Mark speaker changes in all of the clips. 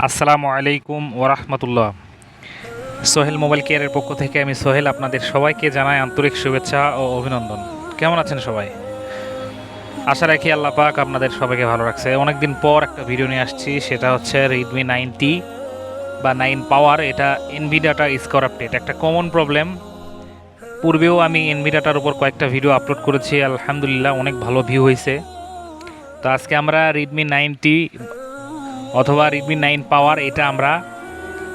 Speaker 1: আসসালামু আলাইকুম ওরহমতুল্লাহ। সোহেল মোবাইল কেয়ারের পক্ষ থেকে আমি সোহেল আপনাদের সবাইকে জানাই আন্তরিক শুভেচ্ছা ও অভিনন্দন। কেমন আছেন সবাই? আশা রাখি আল্লাহ পাক আপনাদের সবাইকে ভালো রাখছে। অনেকদিন পর একটা ভিডিও নিয়ে আসছি, সেটা হচ্ছে রেডমি 9T বা 9 পাওয়ার। এটা এনভি ডাটা ইজ করাপ্টেড, একটা কমন প্রবলেম। পূর্বেও আমি এনভি ডাটার উপর কয়েকটা ভিডিও আপলোড করেছি, আলহামদুলিল্লাহ অনেক ভালো ভিউ হয়েছে। তো আজকে আমরা রেডমি 9T অথবা রেডমি 9 পাওয়ার, এটা আমরা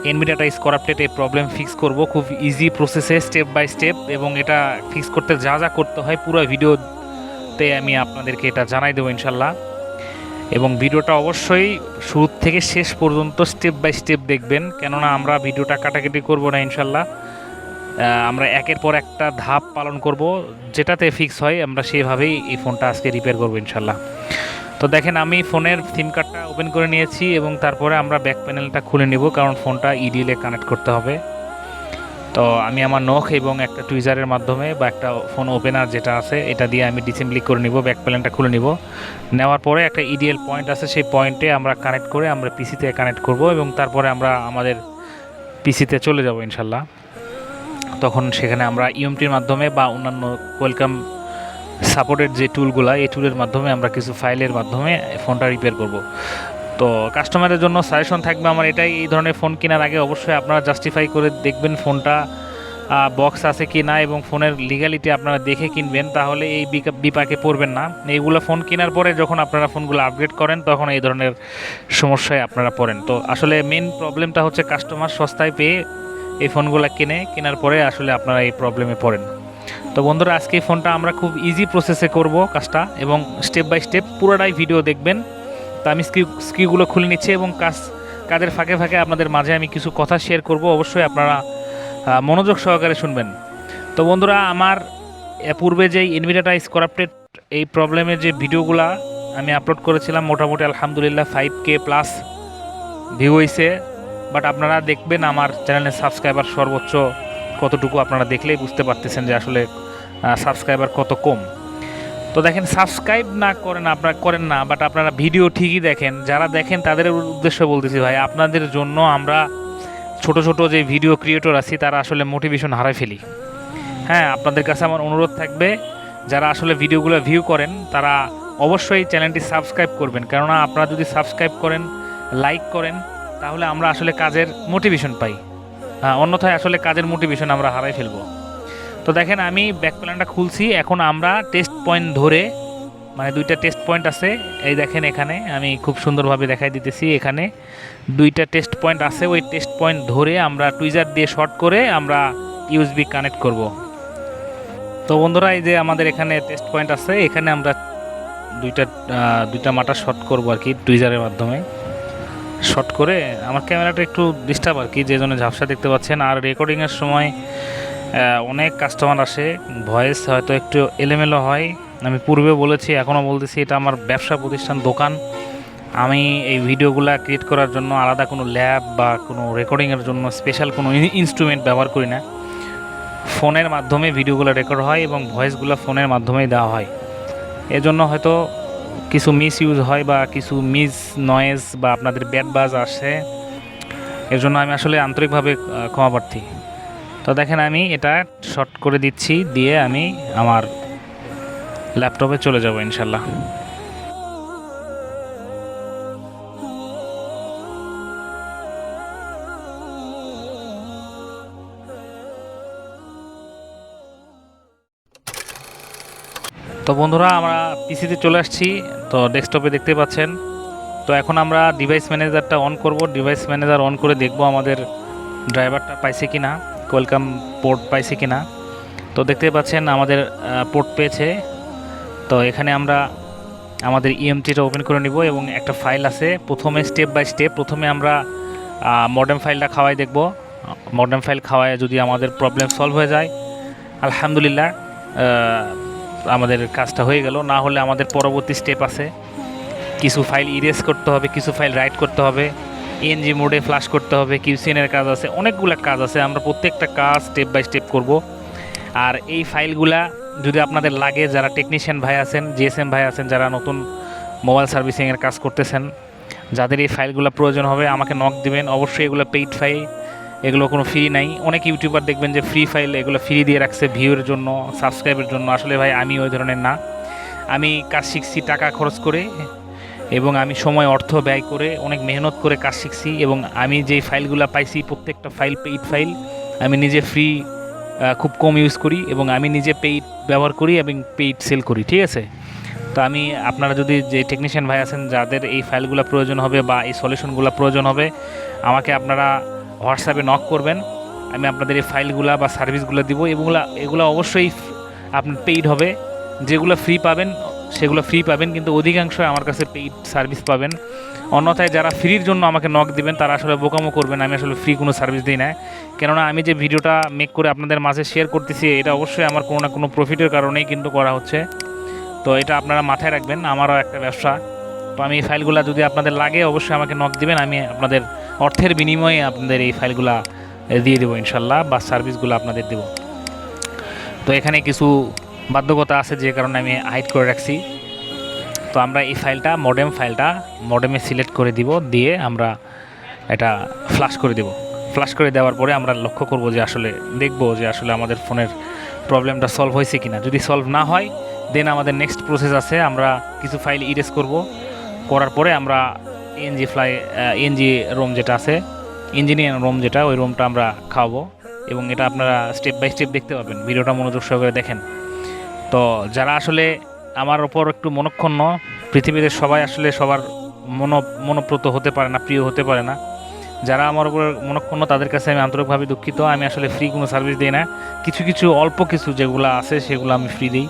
Speaker 1: এনভি ডাটা ইজ করাপ্টেড এই প্রবলেম ফিক্স করব খুব ইজি প্রসেসে, স্টেপ বাই স্টেপ। এবং এটা ফিক্স করতে যা যা করতে হয় পুরো ভিডিওতে আমি আপনাদেরকে এটা জানাই দেবো ইনশাল্লাহ। এবং ভিডিওটা অবশ্যই শুরু থেকে শেষ পর্যন্ত স্টেপ বাই স্টেপ দেখবেন, কেননা আমরা ভিডিওটা কাটাকাটি করব না ইনশাল্লাহ। আমরা একের পর একটা ধাপ পালন করব, যেটাতে ফিক্স হয় আমরা সেভাবেই এই ফোনটা আজকে রিপেয়ার করবো ইনশাল্লাহ। তো দেখেন, আমি ফোনের সিম কার্ডটা ওপেন করে নিয়েছি এবং তারপরে আমরা ব্যাক প্যানেলটা খুলে নেব, কারণ ফোনটা ইডিএলে কানেক্ট করতে হবে। তো আমি আমার নখ এবং একটা টুইজারের মাধ্যমে বা একটা ফোন ওপেনার যেটা আছে এটা দিয়ে আমি ডিসেম্বলি করে নিব, ব্যাক প্যানেলটা খুলে নিব। নেওয়ার পরে একটা ইডিএল পয়েন্ট আছে, সেই পয়েন্টে আমরা কানেক্ট করে আমরা পিসিতে কানেক্ট করব এবং তারপরে আমরা আমাদের পিসিতে চলে যাব ইনশাল্লাহ। তখন সেখানে আমরা ইএমটির মাধ্যমে বা অন্যান্য ওয়েলকাম সাপোর্টেড যে টুলগুলো, এই টুলের মাধ্যমে আমরা কিছু ফাইলের মাধ্যমে ফোনটা রিপেয়ার করব। তো কাস্টমারের জন্য সাজেশন থাকবে আমার এটাই, এই ধরনের ফোন কেনার আগে অবশ্যই আপনারা জাস্টিফাই করে দেখবেন ফোনটা বক্স আছে কি না, এবং ফোনের লিগ্যালিটি আপনারা দেখে কিনবেন, তাহলে এই বিপাকে পড়বেন না। এইগুলো ফোন কেনার পরে যখন আপনারা ফোনগুলো আপগ্রেড করেন তখন এই ধরনের সমস্যায় আপনারা পড়েন। তো আসলে মেন প্রবলেমটা হচ্ছে কাস্টমার সস্তায় পেয়ে এই ফোনগুলো কেনার পরে আসলে আপনারা এই প্রবলেমে পড়েন। তো বন্ধুরা, আজকে এই ফোনটা আমরা খুব ইজি প্রসেসে করব কাজটা, এবং স্টেপ বাই স্টেপ পুরোটাই ভিডিও দেখবেন। তো আমি স্কিগুলো খুলে নিচ্ছি এবং কাজের ফাঁকে ফাঁকে আপনাদের মাঝে আমি কিছু কথা শেয়ার করব, অবশ্যই আপনারা মনোযোগ সহকারে শুনবেন। তো বন্ধুরা, আমার পূর্বে যেই এনভি ডাটা ইজ করাপ্টেড এই প্রবলেমের যে ভিডিওগুলো আমি আপলোড করেছিলাম, মোটামুটি আলহামদুলিল্লাহ 5K প্লাস ভিউ হয়েছে। বাট আপনারা দেখবেন আমার চ্যানেলের সাবস্ক্রাইবার সর্বোচ্চ কতটুকু, আপনারা দেখলেই বুঝতে পারতেছেন যে আসলে সাবস্ক্রাইবার কত কম। তো দেখেন, সাবস্ক্রাইব না করেন না, বাট আপনারা ভিডিও ঠিকই দেখেন। যারা দেখেন তাদের উদ্দেশ্য বলতেছি, ভাই আপনাদের জন্য আমরা ছোট ছোট যে ভিডিও ক্রিয়েটর আছি তারা আসলে মোটিভেশন হারাই ফেলি। হ্যাঁ, আপনাদের কাছে আমার অনুরোধ থাকবে, যারা আসলে ভিডিওগুলো ভিউ করেন তারা অবশ্যই চ্যানেলটি সাবস্ক্রাইব করবেন, কেননা আপনারা যদি সাবস্ক্রাইব করেন, লাইক করেন, তাহলে আমরা আসলে কাজের মোটিভেশন পাই। অন্যথায় আসলে কাজের মোটিভেশন আমরা হারাই ফেলবো। তো দেখেন, আমি ব্যাক প্ল্যানটা খুলছি। এখন আমরা টেস্ট পয়েন্ট ধরে, মানে দুইটা টেস্ট পয়েন্ট আছে, এই দেখেন এখানে আমি খুব সুন্দরভাবে দেখাই দিতেছি। এখানে দুইটা টেস্ট পয়েন্ট আছে, ওই টেস্ট পয়েন্ট ধরে আমরা টুইজার দিয়ে শর্ট করে আমরা ইউএসবি কানেক্ট করব। তো বন্ধুরা, এই যে আমাদের এখানে টেস্ট পয়েন্ট আছে, এখানে আমরা দুইটা মাথা শর্ট করব আর কি, টুইজারের মাধ্যমে শর্ট করে। আমার ক্যামেরাটা একটু ডিস্টার্ব আর কি, যে জন্য ঝাপসা দেখতে পাচ্ছেন। আর রেকর্ডিংয়ের সময় অনেক কাস্টমার আসে, ভয়েস হয়তো একটু এলোমেলো হয়। আমি পূর্বে বলেছি, এখনও বলতেছি, এটা আমার ব্যবসা প্রতিষ্ঠান, দোকান। আমি এই ভিডিওগুলো ক্রিয়েট করার জন্য আলাদা কোনো ল্যাব বা কোনো রেকর্ডিংয়ের জন্য স্পেশাল কোনো ইনস্ট্রুমেন্ট ব্যবহার করি না। ফোনের মাধ্যমে ভিডিওগুলো রেকর্ড হয় এবং ভয়েসগুলো ফোনের মাধ্যমেই দেওয়া হয়। এজন্য হয়তো কিছু মিস ইউজ হয় বা কিছু মিস নয়েজ বা আপনাদের ব্যাড বাজ আসে, এর জন্য আমি আসলে আন্তরিকভাবে ক্ষমা প্রার্থী। তো দেখেন, আমি এটা শর্ট করে দিচ্ছি, দিয়ে আমি আমার ল্যাপটপে চলে যাব ইনশাল্লাহ। তো বন্ধুরা, আমরা পিসিতে চলে আসছি। তো ডেস্কটপে দেখতে পাচ্ছেন। তো এখন আমরা ডিভাইস ম্যানেজারটা অন করব। ডিভাইস ম্যানেজার অন করে দেখব আমাদের ড্রাইভারটা পাইছে কিনা, ওয়েলকাম পোর্ট পাইছে কিনা। তো দেখতে পাচ্ছেন আমাদের পোর্ট পেয়েছে। তো এখানে আমরা আমাদের ইএমটিটা ওপেন করে নিব এবং একটা ফাইল আছে। প্রথমে স্টেপ বাই স্টেপ, প্রথমে আমরা মডেম ফাইলটা খাওয়াই দেখব। মডেম ফাইল খাওয়ায় যদি আমাদের প্রবলেম সলভ হয়ে যায়, আলহামদুলিল্লাহ আমাদের কাজটা হয়ে গেল। না হলে আমাদের পরবর্তী স্টেপ আছে, কিছু ফাইল ইরেজ করতে হবে, কিছু ফাইল রাইট করতে হবে, এনজি মোডে ফ্লাশ করতে হবে, কিউসিএনের কাজ আছে, অনেকগুলো কাজ আছে। আমরা প্রত্যেকটা কাজ স্টেপ বাই স্টেপ করব। আর এই ফাইলগুলা যদি আপনাদের লাগে, যারা টেকনিশিয়ান ভাই আছেন, জিএসএম ভাই আছেন, যারা নতুন মোবাইল সার্ভিসিংয়ের কাজ করতেছেন, যাদের এই ফাইলগুলো প্রয়োজন হবে আমাকে নক দিবেন। অবশ্যই এগুলো পেইড ফাইল, এগুলো কোনো ফ্রি নাই। অনেক ইউটিউবার দেখবেন যে ফ্রি ফাইল এগুলো ফ্রি দিয়ে রাখছে ভিউয়ের জন্য, সাবস্ক্রাইবের জন্য। আসলে ভাই আমি ওই ধরনের না। আমি কাজ শিখছি টাকা খরচ করে, এবং আমি সময় অর্থ ব্যয় করে অনেক মেহনত করে কাজ শিখছি, এবং আমি যেই ফাইলগুলো পাইছি প্রত্যেকটা ফাইল পেইড ফাইল। আমি নিজে ফ্রি খুব কম ইউজ করি, এবং আমি নিজে পেইড ব্যবহার করি এবং পেইড সেল করি, ঠিক আছে? তো আমি আপনারা যদি যে টেকনিশিয়ান ভাই আছেন যাদের এই ফাইলগুলো প্রয়োজন হবে বা এই সলিউশনগুলো প্রয়োজন হবে, আমাকে আপনারা হোয়াটসঅ্যাপে নক করবেন। আমি আপনাদের এই ফাইলগুলো বা সার্ভিসগুলো দিব। এগুলো অবশ্যই আপনার পেইড হবে। যেগুলো ফ্রি পাবেন সেগুলো ফ্রি পাবেন, কিন্তু অধিকাংশই আমার কাছে পেইড সার্ভিস পাবেন। অন্যথায় যারা ফ্রির জন্য আমাকে নক দিবেন তারা আসলে বোকামো করবেন। আমি আসলে ফ্রি কোনো সার্ভিস দিই না, কেননা আমি যে ভিডিওটা মেক করে আপনাদের মাঝে শেয়ার করতেছি এটা অবশ্যই আমার কোনো না কোনো প্রফিটের কারণেই কিন্তু করা হচ্ছে। তো এটা আপনারা মাথায় রাখবেন, আমারও একটা ব্যবসা। তো আমি এই ফাইলগুলো যদি আপনাদের লাগে অবশ্যই আমাকে নক দিবেন। আমি আপনাদের অর্থের বিনিময়ে আপনাদের এই ফাইলগুলো দিয়ে দেবো ইনশাল্লাহ, বা সার্ভিসগুলো আপনাদের দেবো। তো এখানে কিছু বাধ্যকতা আছে যে কারণে আমি হাইড করে রাখছি। তো আমরা এই ফাইলটা মডেমে সিলেক্ট করে দিব, দিয়ে আমরা এটা ফ্লাশ করে দেব। ফ্লাশ করে দেওয়ার পরে আমরা লক্ষ্য করব যে আসলে দেখব যে আসলে আমাদের ফোনের প্রবলেমটা সলভ হয়েছে কিনা। যদি সলভ না হয় দেন আমাদের নেক্সট প্রসেস আছে, আমরা কিছু ফাইল ইরেজ করব। করার পরে আমরা এনজি রোম যেটা আছে, ইঞ্জিনিয়ার রোম যেটা, ওই রোমটা আমরা খাওয়াবো। এবং এটা আপনারা স্টেপ বাই স্টেপ দেখতে পাবেন, ভিডিওটা মনোযোগ সহকারে দেখেন। তো যারা আসলে আমার ওপর একটু মনক্ষুণ্ণ, পৃথিবীতে সবাই আসলে সবার মনোপ্রত হতে পারে না, প্রিয় হতে পারে না। যারা আমার উপর মনক্ষুণ্ণ তাদের কাছে আমি আন্তরিকভাবে দুঃখিত। আমি আসলে ফ্রি কোনো সার্ভিস দিই না। কিছু অল্প কিছু যেগুলো আছে সেগুলো আমি ফ্রি দিই,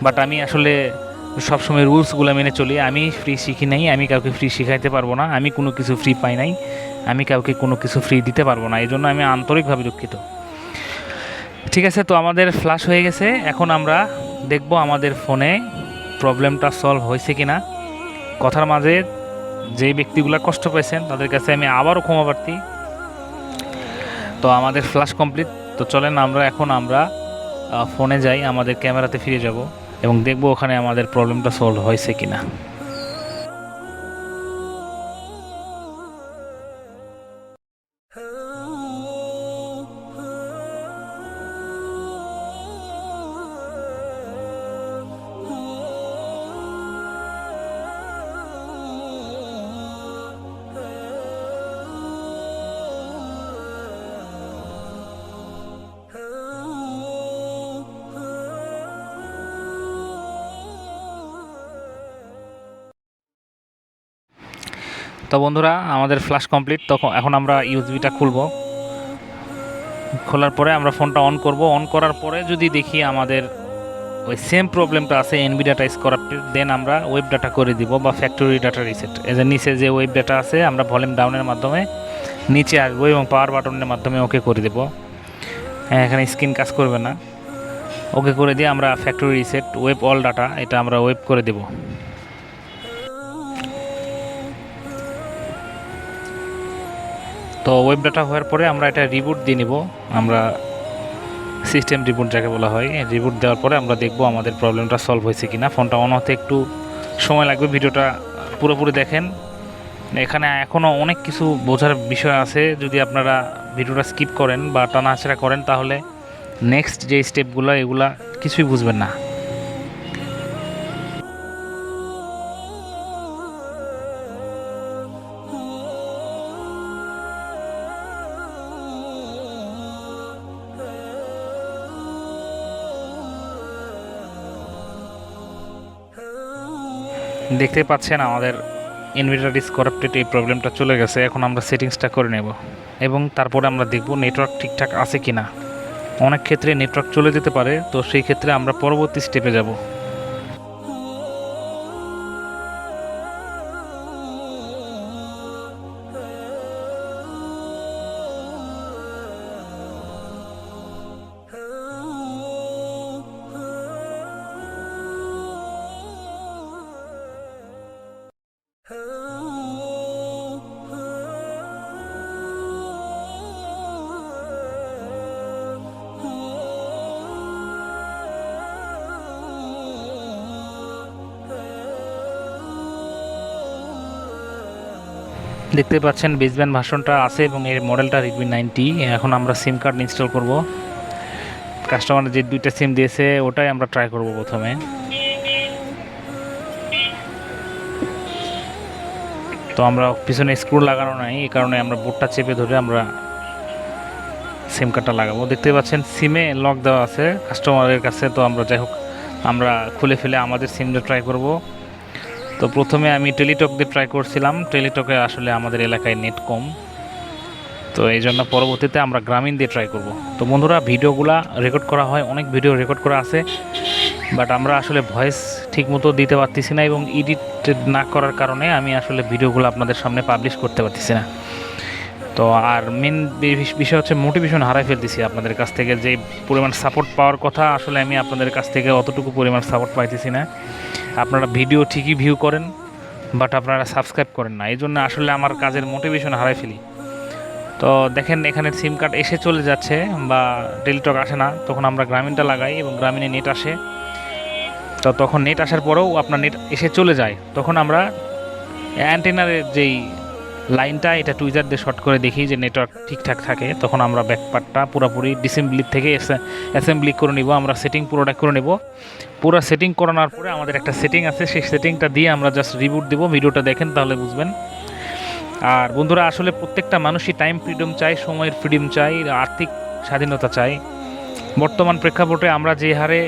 Speaker 1: বাট আমি আসলে সবসময় রুলসগুলো মেনে চলি। আমি ফ্রি শিখি নাই, আমি কাউকে ফ্রি শিখাইতে পারবো না, আমি কোনো কিছু ফ্রি পাই নাই, আমি কাউকে কোনো কিছু ফ্রি দিতে পারবো না। এই জন্য আমি আন্তরিকভাবে দুঃখিত। ঠিক আছে, তো আমাদের ফ্লাশ হয়ে গেছে। এখন আমরা দেখব আমাদের ফোনে প্রবলেমটা সলভ হয়েছে কিনা। কথার মাঝে যে ব্যক্তিগুলো কষ্ট পেয়েছেন তাদের কাছে আমি আবারও ক্ষমা প্রার্থী। তো আমাদের ফ্লাশ কমপ্লিট। তো চলেন আমরা ফোনে যাই, আমাদের ক্যামেরাতে ফিরে যাব এবং দেখব ওখানে আমাদের প্রবলেমটা সলভ হয়েছে কিনা। তো বন্ধুরা, আমাদের ফ্ল্যাশ কমপ্লিট। এখন আমরা ইউএসবিটা খুলব। খোলার পরে আমরা ফোনটা অন করব। অন করার পরে যদি দেখি আমাদের ওই সেম প্রবলেমটা আছে, এনবি ডাটা ইজ করাপ্টেড, দেন আমরা ওয়েব ডাটা করে দিব বা ফ্যাক্টরি ডাটা রিসেট। এই যে নিচে যে ওয়েব ডাটা আছে আমরা ভলিউম ডাউনের মাধ্যমে নিচে আসবো এবং পাওয়ার বাটনের মাধ্যমে ওকে করে দেব। হ্যাঁ, এখানে স্ক্রিন কাজ করবে না। ওকে করে দিয়ে আমরা factory reset web all data এটা আমরা ওয়েব করে দেব। তো ওয়েব ডাটা হওয়ার পরে আমরা এটা রিবুট দিয়ে নিব। আমরা সিস্টেম রিবুট যাকে বলা হয়, রিবুট দেওয়ার পরে আমরা দেখব আমাদের প্রবলেমটা সলভ হয়েছে কিনা। ফোনটা অন হতে একটু সময় লাগবে, ভিডিওটা পুরোপুরি দেখেন। এখানে এখনও অনেক কিছু বোঝার বিষয় আছে। যদি আপনারা ভিডিওটা স্কিপ করেন বা টানাছাড়া করেন তাহলে নেক্সট যে স্টেপগুলো এগুলা কিছুই বুঝবেন না। দেখতে পাচ্ছেন আমাদের ইনভার্টার ইজ করাপ্টেড, এই প্রবলেমটা চলে গেছে। এখন আমরা সেটিংসটা করে নেব এবং তারপরে আমরা দেখব নেটওয়ার্ক ঠিকঠাক আছে কিনা। অনেক ক্ষেত্রে নেটওয়ার্ক চলে যেতে পারে, তো সেই ক্ষেত্রে আমরা পরবর্তী স্টেপে যাব। দেখতে পাচ্ছেন বেসব্যান্ড ভার্সনটা আছে এবং এর মডেলটা Redmi 90। এখন আমরা সিম কার্ড ইনস্টল করব। কাস্টমার যে দুইটা সিম দিয়েছে ওটাই আমরা ট্রাই করব প্রথমে। তো আমরা পিছনে স্ক্রু লাগানো নাই, এই কারণে আমরা বোর্ডটা চেপে ধরে আমরা সিম কার্ডটা লাগাবো। দেখতে পাচ্ছেন সিমে লক দেওয়া আছে কাস্টমারের কাছে। তো আমরা যাই হোক আমরা খুলে ফেলে আমাদের সিমটা ট্রাই করব। তো প্রথমে আমি টেলিটক দিয়ে ট্রাই করছিলাম, টেলিটকে আসলে আমাদের এলাকায় নেট কম, তো এই জন্য পরবর্তীতে আমরা গ্রামীণ দিয়ে ট্রাই করব। তো বন্ধুরা ভিডিওগুলা রেকর্ড করা হয়, অনেক ভিডিও রেকর্ড করা আছে, বাট আমরা আসলে ভয়েস ঠিকমতো দিতে পারতেছি না এবং এডিট না করার কারণে আমি আসলে ভিডিওগুলো আপনাদের সামনে পাবলিশ করতে পারতেছি না। তো আর মেন বিষয় হচ্ছে মোটিভেশন হারাই ফেলতেছি আপনাদের কাছ থেকে। যে পরিমাণ সাপোর্ট পাওয়ার কথা আসলে আমি আপনাদের কাছ থেকে অতটুকু পরিমাণ সাপোর্ট পাইতেছি না। আপনারা ভিডিও ঠিকই ভিউ করেন, বাট আপনারা সাবস্ক্রাইব করেন না, এই জন্য আসলে আমার কাজের মোটিভেশন হারাই ফেলি। তো দেখেন এখানে সিম কার্ড এসে চলে যাচ্ছে বা টেলিটক আসে না, তখন আমরা গ্রামীণটা লাগাই এবং গ্রামীণে নেট আসে। তো তখন নেট আসার পরেও আপনার নেট এসে চলে যায়, তখন আমরা অ্যান্টেনারের যেই লাইনটা এটা টুইজার দিয়ে শর্ট করে দেখি যে নেটওয়ার্ক ঠিকঠাক থাকে, তখন আমরা ব্যাকপার্টটা পুরোপুরি ডিসেম্বলি থেকে অ্যাসেম্বলি করে নিব। আমরা সেটিং পুরোটা করে নেব। পুরো সেটিং করানোর পরে আমাদের একটা সেটিং আছে, সেই সেটিংটা দিয়ে আমরা জাস্ট রিবুট দেবো। ভিডিওটা দেখেন তাহলে বুঝবেন। আর বন্ধুরা আসলে প্রত্যেকটা মানুষই টাইম ফ্রিডম চায়, সময়ের ফ্রিডম চাই, আর্থিক স্বাধীনতা চাই। বর্তমান প্রেক্ষাপটে আমরা যে হারে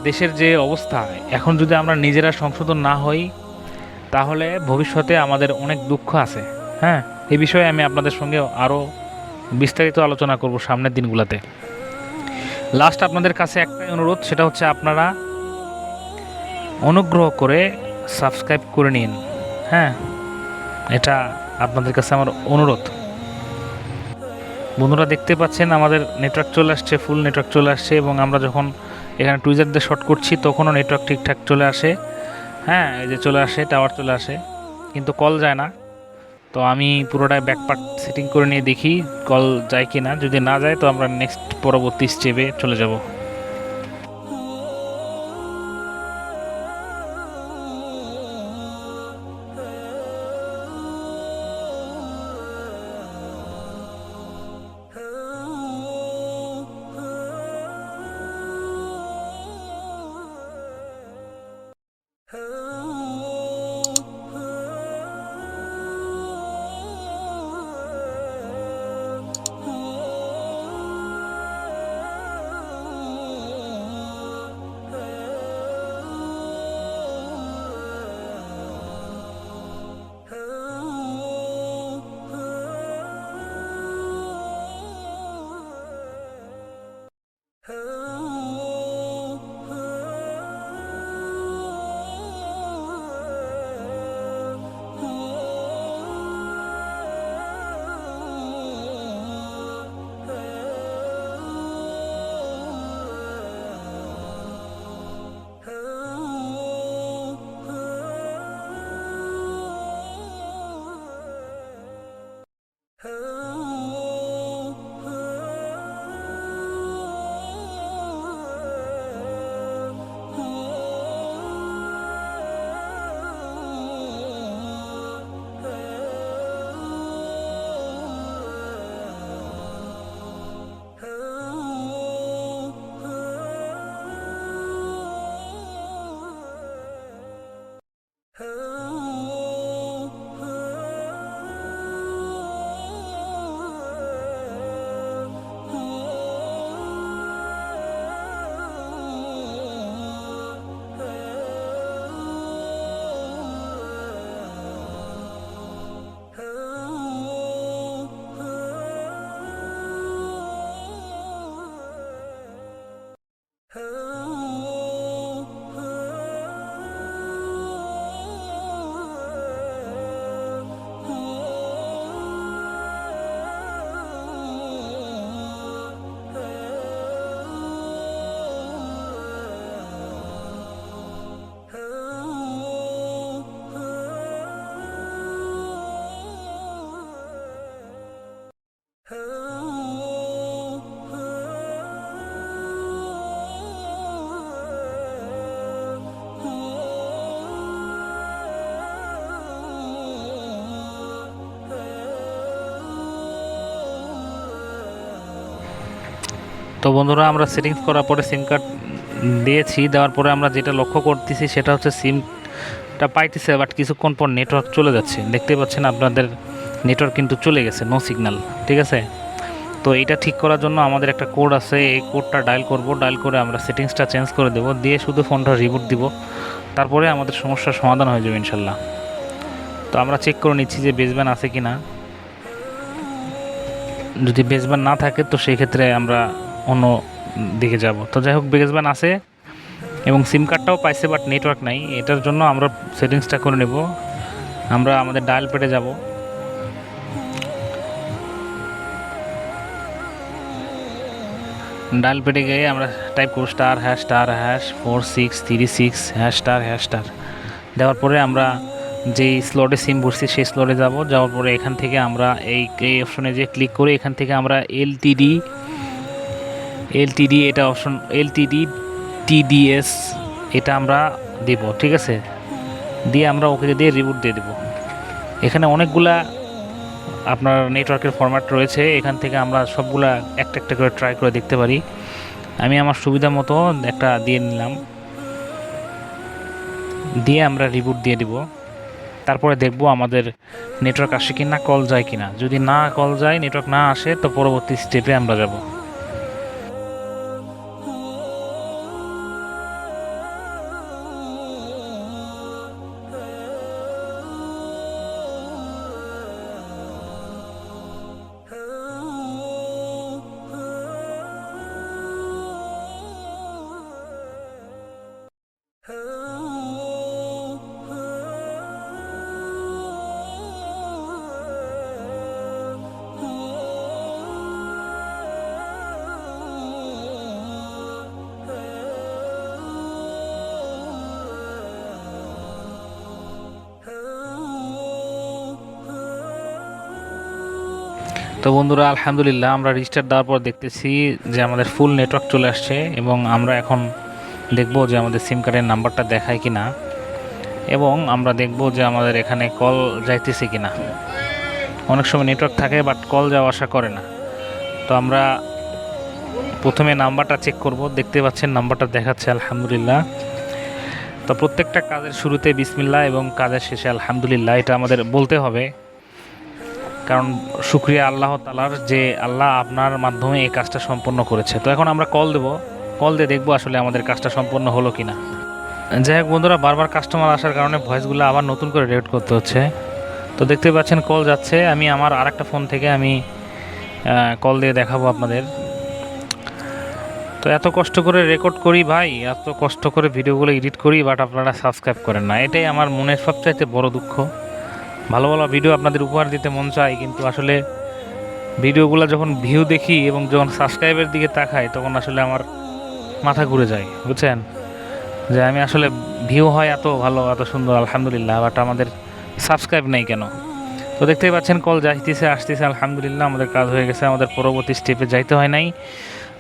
Speaker 1: দেশের যে অবস্থা, এখন যদি আমরা নিজেরা সংশোধন না হই তাহলে ভবিষ্যতে আমাদের অনেক দুঃখ আছে। হ্যাঁ, এই বিষয়ে আমি আপনাদের সঙ্গে আরও বিস্তারিত আলোচনা করব সামনের দিনগুলোতে। লাস্ট আপনাদের কাছে একটাই অনুরোধ, সেটা হচ্ছে আপনারা অনুগ্রহ করে সাবস্ক্রাইব করে নিন। হ্যাঁ, এটা আপনাদের কাছে আমার অনুরোধ। বন্ধুরা দেখতে পাচ্ছেন আমাদের নেটওয়ার্ক চলে আসছে, ফুল নেটওয়ার্ক চলে আসছে এবং আমরা যখন এখানে টুইজার দিয়ে শর্ট করছি তখনও নেটওয়ার্ক ঠিকঠাক চলে আসে। হ্যাঁ, এই যে চলে আসে, টাওয়ার চলে আসে, কিন্তু কল যায় না। তো আমি পুরোটাই ব্যাকপার্ট সেটিং করে নিয়ে দেখি কল যায় কি না। যদি না যায় তো আমরা নেক্সট পরবর্তী স্টেপে চলে যাব। তো বন্ধুরা, আমরা সেটিংস করার পরে সিম কার্ড দিয়েছি, দেওয়ার পরে আমরা যেটা লক্ষ্য করতেছি সেটা হচ্ছে সিমটা পাইতেছে, বাট কিছুক্ষণ পর নেটওয়ার্ক চলে যাচ্ছে। দেখতে পাচ্ছেন আপনাদের নেটওয়ার্ক কিন্তু চলে গেছে, নো সিগন্যাল। ঠিক আছে, তো এইটা ঠিক করার জন্য আমাদের একটা কোড আছে, এই কোডটা ডায়াল করব, ডায়াল করে আমরা সেটিংসটা চেঞ্জ করে দেব, দিয়ে শুধু ফোনটা রিবুট দিব, তারপরে আমাদের সমস্যার সমাধান হয়ে যাবে ইনশাল্লাহ। তো আমরা চেক করে নিচ্ছি যে বেসব্যান্ড আছে কি না। যদি বেসব্যান্ড না থাকে তো সেই ক্ষেত্রে আমরা অন্য দিকে যাব। তো যাই হোক, বেসব্যান্ড আছে এবং সিম কার্ডটাও পাইছে, বাট নেটওয়ার্ক নাই। এটার জন্য আমরা সেটিংসটা করে নেব। আমরা আমাদের ডায়াল প্যাডে যাব, ডায়াল প্যাডে গিয়ে আমরা টাইপ করব *#*4636# দেওয়ার পরে আমরা যেই স্লটে সিম ভরছি সেই স্লটে যাব। যাওয়ার পরে এখান থেকে আমরা এই অপশনে যে ক্লিক করে এখান থেকে আমরা এলটিডি এটা অপশন, এলটিডি টিডিএস এটা আমরা দেব। ঠিক আছে, দিয়ে আমরা ওকে দিয়ে রিবুট দিয়ে দেব। এখানে অনেকগুলা আপনার নেটওয়ার্কের ফরম্যাট রয়েছে, এখান থেকে আমরা সবগুলা একটা একটা করে ট্রাই করে দেখতে পারি। আমি আমার সুবিধা মতো একটা দিয়ে নিলাম, দিয়ে আমরা রিবুট দিয়ে দিব। তারপরে দেখব আমাদের নেটওয়ার্ক আসে কি না, কল যায় কি না। যদি না কল যায়, নেটওয়ার্ক না আসে, তো পরবর্তী স্টেপে আমরা যাব। তো বন্ধুরা, আলহামদুলিল্লাহ আমরা রেজিস্টার দেওয়ার পর দেখতেছি যে আমাদের ফুল নেটওয়ার্ক চলে আসছে, এবং আমরা এখন দেখব যে আমাদের সিম কার্ডের নাম্বারটা দেখায় কি না, এবং আমরা দেখব যে আমাদের এখানে কল যাইতেছে কি না। অনেক সময় নেটওয়ার্ক থাকে বাট কল যাওয়া আসা করে না। তো আমরা প্রথমে নাম্বারটা চেক করব। দেখতে পাচ্ছেন নাম্বারটা দেখাচ্ছে আলহামদুলিল্লাহ। তো প্রত্যেকটা কাজের শুরুতে বিসমিল্লাহ এবং কাজের শেষে আলহামদুলিল্লাহ, এটা আমাদের বলতে হবে, কারণ শুকরিয়া আল্লাহ তাআলার যে আল্লাহ আপনার মাধ্যমে এই কাজটা সম্পন্ন করেছে। তো এখন আমরা কল দেব, কল দিয়ে দেখবো আসলে আমাদের কাজটা সম্পন্ন হলো কি না। যাই হোক বন্ধুরা, বারবার কাস্টমার আসার কারণে ভয়েসগুলো আবার নতুন করে রেকর্ড করতে হচ্ছে। তো দেখতে পাচ্ছেন কল যাচ্ছে। আমি আমার আরেকটা ফোন থেকে আমি কল দিয়ে দেখাবো আপনাদের। তো এত কষ্ট করে রেকর্ড করি ভাই, এত কষ্ট করে ভিডিওগুলো এডিট করি, বাট আপনারা সাবস্ক্রাইব করেন না। এটাই আমার মনের সবচাইতে বড় দুঃখ। ভালো ভালো ভিডিও আপনাদের উপহার দিতে মন চায়, কিন্তু আসলে ভিডিওগুলো যখন ভিউ দেখি এবং যখন সাবস্ক্রাইবের দিকে তাকাই, তখন আসলে আমার মাথা ঘুরে যায়, বুঝছেন, যে আমি আসলে ভিউ হয় এত ভালো, এত সুন্দর আলহামদুলিল্লাহ, বাট আমাদের সাবস্ক্রাইব নেই কেন। তো দেখতেই পাচ্ছেন কল যাইতেছে আসতেছে, আলহামদুলিল্লাহ আমাদের কাজ হয়ে গেছে, আমাদের পরবর্তী স্টেপে যাইতে হয় নাই।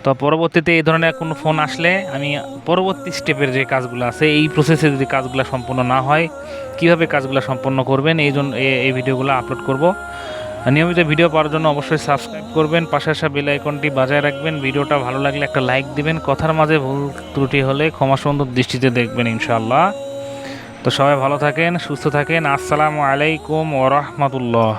Speaker 1: তো পরবর্তীতে এই ধরনের কোনো ফোন আসলে আমি পরবর্তী স্টেপের যে কাজগুলো আছে, এই প্রসেসে যদি কাজগুলো সম্পূর্ণ না হয়, কিভাবে কাজগুলো সম্পন্ন করবেন, এই জন্য এই ভিডিওগুলো আপলোড করব। নিয়মিত ভিডিও পাওয়ার জন্য অবশ্যই সাবস্ক্রাইব করবেন, পাশে আসা বেল আইকনটি বাজায় রাখবেন। ভিডিওটা ভালো লাগলে একটা লাইক দিবেন, কথার মাঝে ভুল ত্রুটি হলে ক্ষমা সুন্দর দৃষ্টিতে দেখবেন ইনশাআল্লাহ। তো সবাই ভালো থাকেন, সুস্থ থাকেন। আসসালামু আলাইকুম ওয়া রাহমাতুল্লাহ।